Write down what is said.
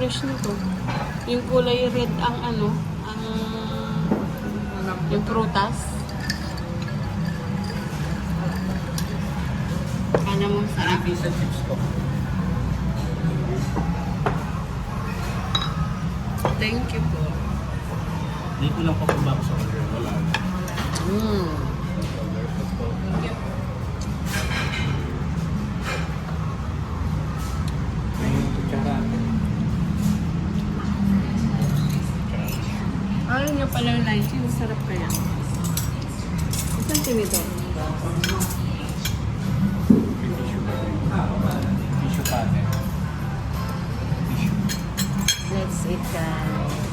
fresh nito. Yung kulay red ang ano, ang yung prutas. Ano mo sarap? Fish and chips ko. Thank you po. Hindi ko lang pa kumbago sa order. Wala. Thank you. May kutsara. Ayaw niya pala yung light. Yung sarap kaya. Isang tinito. Tissue pa rin. Tissue. Let's eat guys.